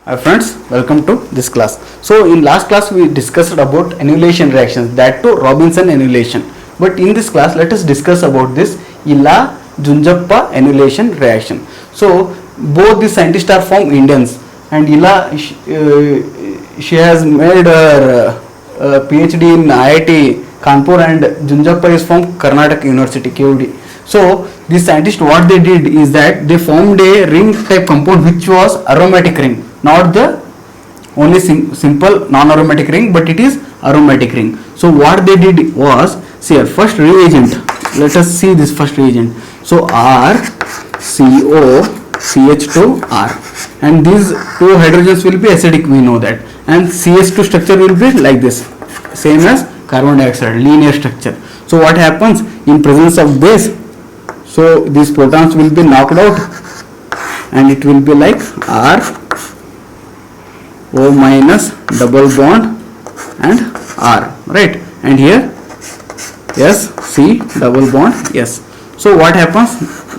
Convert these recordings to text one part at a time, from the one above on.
Hi friends, welcome to this class. So in last class we discussed about annihilation reactions, that to Robinson annihilation. But in this class let us discuss about this Ila-Junjappa annihilation reaction. So both the scientists are from Indians, and Ila she has made her PhD in IIT Kanpur, and Junjappa is from Karnataka University KUD. So these scientists, what they did is that they formed a ring type compound which was aromatic ring, not the only simple non-aromatic ring, but it is aromatic ring. So what they did was, see here, first reagent, let us see this first reagent. So R CO CH2 R, and these two hydrogens will be acidic, we know that, and CH2 structure will be like this, same as carbon dioxide, linear structure. So what happens in presence of this? So these protons will be knocked out, and it will be like R O minus double bond and R, right? And here S C double bond S. So what happens?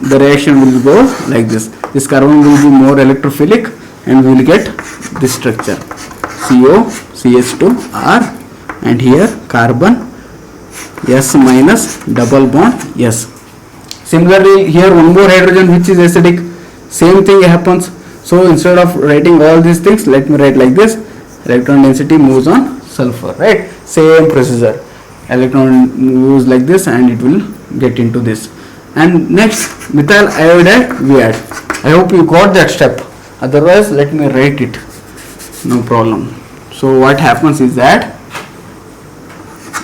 The reaction will go like this. This carbon will be more electrophilic, and we will get this structure CO CH2 R, and here carbon S minus double bond S. Similarly, here one more hydrogen which is acidic, same thing happens. So instead of writing all these things, let me write like this: electron density moves on sulfur, right? Same procedure. Electron moves like this, and it will get into this. And next, methyl iodide we add. I hope you got that step. Otherwise, let me write it. No problem. So what happens is that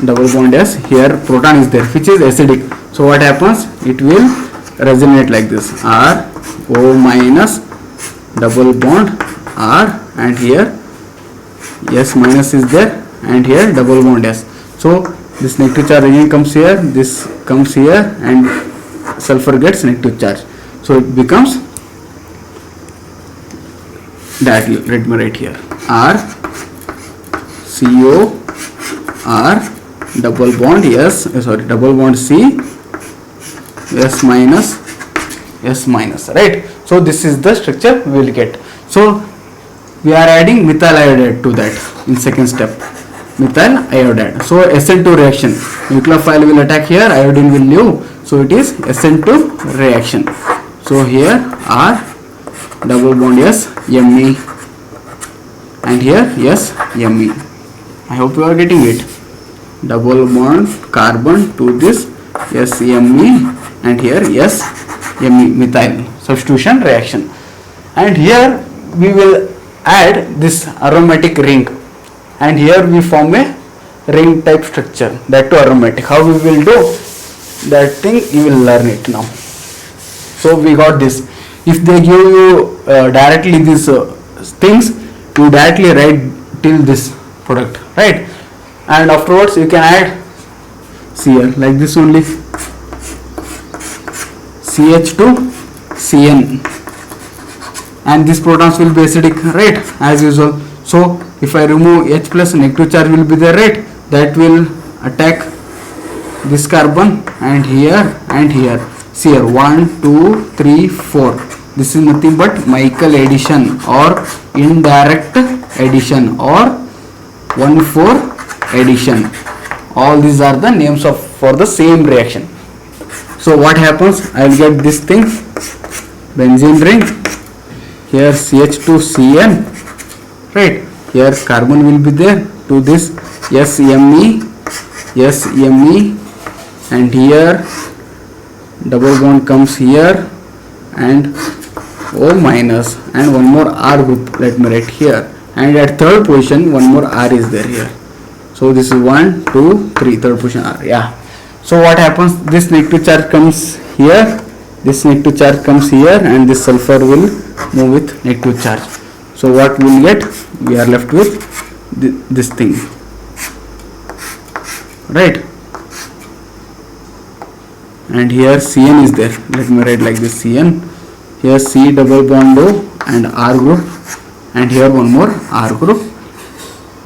double bond S, here proton is there which is acidic. So what happens? It will resonate like this: R O minus double bond R, and here S minus is there, and here double bond S. So this negative charge again comes here, this comes here, and sulfur gets negative charge. So it becomes that. Let me write here: R CO R double bond S, double bond C S minus, right? So this is the structure we will get. So we are adding methyl iodide to that in second step, methyl iodide. So SN2 reaction, nucleophile will attack here, iodine will leave, so it is SN2 reaction. So here R double bond S Me, and here S Me. I hope you are getting it. Double bond carbon to this Me, and here Me, methyl substitution reaction. And here we will add this aromatic ring, and here we form a ring type structure, that to aromatic. How we will do that thing, you will learn it now. So we got this. If they give you directly these things, you directly write till this product, right? And afterwards you can add here like this only, CH2 Cn, and these protons will be acidic, right, as usual. So if I remove H plus, negative charge will be there, right? That will attack this carbon, and here and here. See here, 1 2 3 4. This is nothing but Michael addition or indirect addition or 1,4 addition. All these are the names of for the same reaction. So what happens? I will get this thing, benzene ring, here CH2Cn, right? Here carbon will be there to this SMe, and here double bond comes here, and O minus, and one more R group, let me write here, and at third position one more R is there here. So this is 1 2 3, third position R, yeah. So what happens? This negative charge comes here, this negative charge comes here, and this sulfur will move with negative charge. So what we will get? We are left with this thing, right? And here Cn is there. Let me write like this: Cn. Here C double bond O and R group, and here one more R group,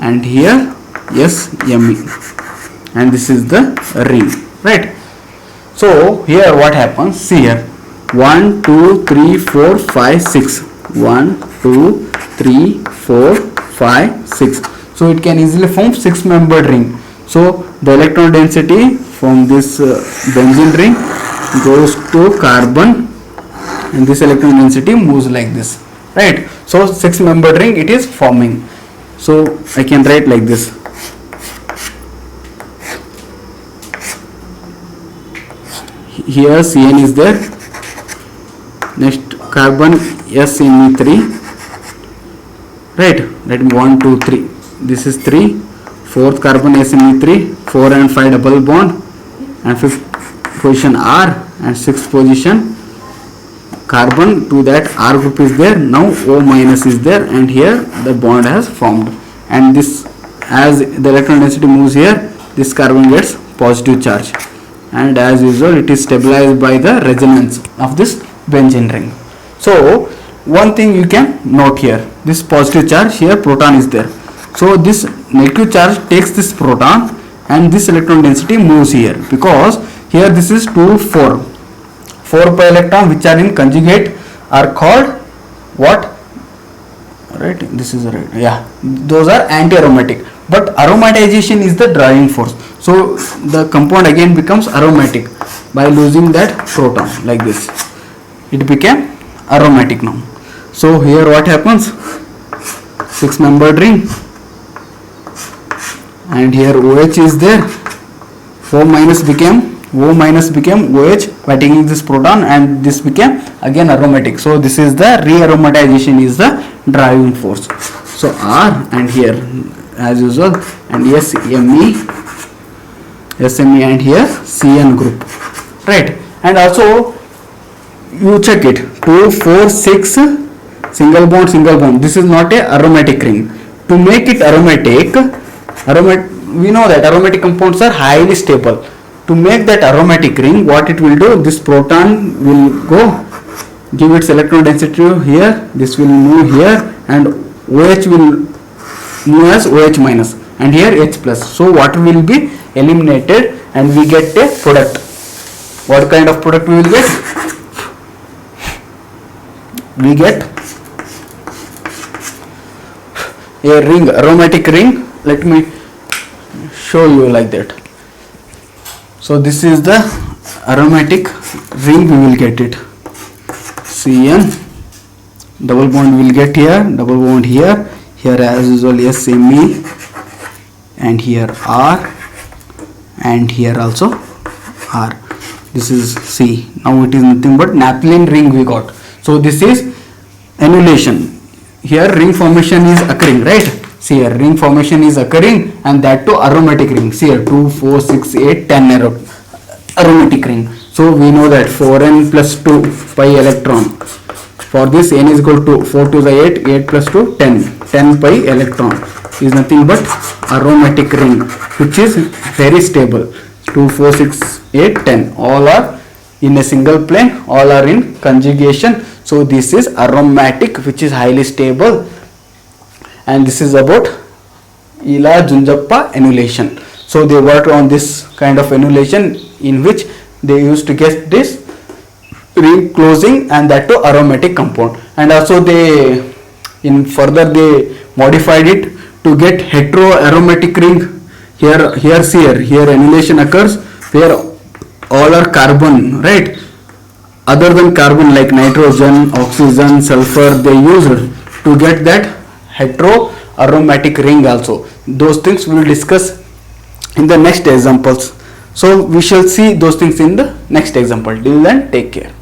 and here Me, and this is the ring, right? So here what happens? See here, 1 2 3 4 5 6, 1 2 3, 4, 5, 6. So it can easily form 6-membered ring. So the electron density from this benzene ring goes to carbon, and this electron density moves like this, right? So 6-membered ring it is forming. So I can write like this. Here Cn is there. Next carbon SNE3, right? Let me 1, 2, 3. This is 3. Fourth carbon SNE3, 4 and 5 double bond, and fifth position R, and sixth position carbon. To that R group is there. Now O minus is there, and here the bond has formed. And this, as the electron density moves here, this carbon gets positive charge, and as usual it is stabilized by the resonance of this benzene ring. So one thing you can note here, this positive charge here, proton is there. So this negative charge takes this proton, and this electron density moves here, because here this is 2, 4. 4 pi electron which are in conjugate are called what? Right, this is right. Yeah, those are anti-aromatic. But aromatization is the driving force. So the compound again becomes aromatic by losing that proton like this. It became aromatic now. So here what happens? 6-membered ring, and here OH is there. O minus became OH by taking this proton, and this became again aromatic. So this is the re-aromatization is the driving force. So R, and here as usual, and SME, and here Cn group, right? And also you check it, 2, 4, 6 single bond. This is not a aromatic ring. To make it aromatic, we know that aromatic compounds are highly stable. To make that aromatic ring, what it will do, this proton will go give its electron density here, this will move here, and OH will move as OH minus, and here H plus. So water will be eliminated, and we get a product. What kind of product we will get? We get a ring, aromatic ring. Let me show you like that. So this is the aromatic ring, we will get it. Cn, double bond we will get here, double bond here as usual SME, and here R, and here also R. This is C. Now it is nothing but naphthalene ring we got. So this is annulation. Here ring formation is occurring, right? See here ring formation is occurring, and that too aromatic ring. See here 2, 4, 6, 8, 10 aromatic ring. So we know that 4n plus 2 pi electron. For this n is equal to 4 to the 8, 8 plus 2, 10 pi electron is nothing but aromatic ring, which is very stable. 2, 4, 6, 8, 10 all are in a single plane, all are in conjugation. So this is aromatic, which is highly stable, and this is about Ela-Junjappa annulation. So they worked on this kind of annulation, in which they used to get this ring closing, and that to aromatic compound. And also they modified it to get heteroaromatic ring. Here annulation occurs where all are carbon, right? Other than carbon like nitrogen, oxygen, sulfur, they used to get that heteroaromatic ring also. Those things we will discuss in the next examples. So we shall see those things in the next example. Till then, take care.